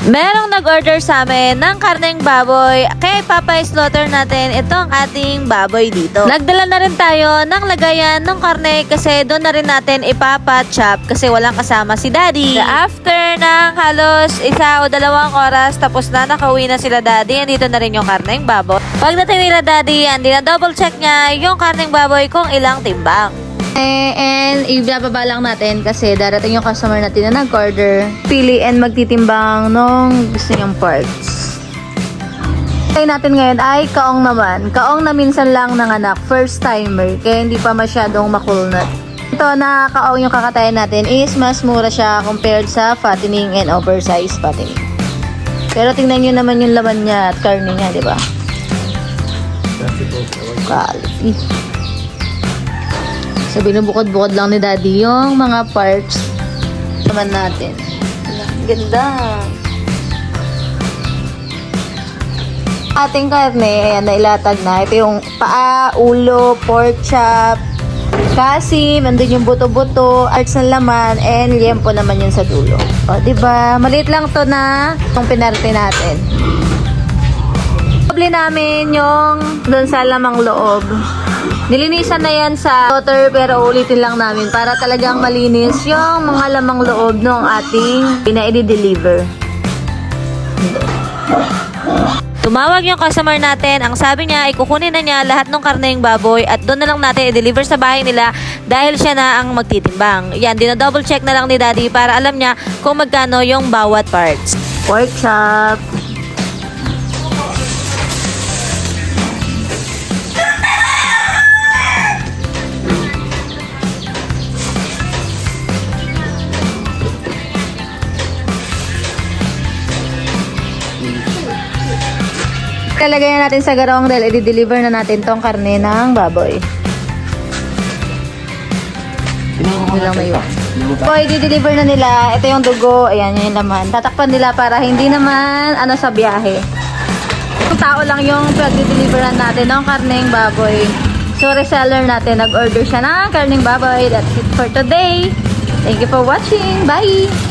Merong nag-order sa amin ng karneng baboy, kaya ipapa-slaughter natin itong ating baboy dito. Nagdala na rin tayo ng lagayan ng karne kasi doon na rin natin ipapa-chop kasi walang kasama si Daddy. After ng halos 1 o 2 oras, tapos na nakauwi na sila Daddy, andito na rin yung karneng baboy. Pagdating nila Daddy, andi na double check niya yung karneng baboy kung ilang timbang. And ibababa lang natin kasi darating yung customer natin na nag-order. Pili and magtitimbang nung gusto niyang parts. Kaya natin ngayon ay kaong naman. Kaong na minsan lang ng anak. First timer. Kaya hindi pa masyadong makulnat. Ito na kaong yung kakatayan natin is mas mura siya compared sa fattening and oversized fattening. Pero tingnan nyo naman yung laman niya at karne niya, di ba? Quality. So, binubukod-bukod lang ni Daddy yung mga parts naman natin. Ganda. Ating karne, ayan, nailatag na. Ito yung paa, ulo, pork chop, kasim, andun yung buto-buto, arts ng laman, and liempo naman yun sa dulo. O, diba? Maliit lang to na itong pinarte natin. Doble namin yung doon sa lamang loob. Nilinisan na yan sa water pero ulitin lang namin para talagang malinis yung mga lamang loob ng ating pina-i-deliver. Tumawag yung customer natin. Ang sabi niya ay kukunin na niya lahat ng karneng baboy at doon na lang natin i-deliver sa bahay nila dahil siya na ang magtitimbang. Yan, dina-double check na lang ni Daddy para alam niya kung magkano yung bawat parts. Pork chop. Talagay na natin sa garong dahil i-deliver na natin tong karne ng baboy. Hindi lang may iwan. So, i-deliver na nila. Ito yung dugo. Ayan, yung laman. Tatakpan nila para hindi naman sa biyahe. Yung tao lang yung pag-deliveran natin ng karneng baboy. So, reseller natin. Nag-order siya ng karneng baboy. That's it for today. Thank you for watching. Bye!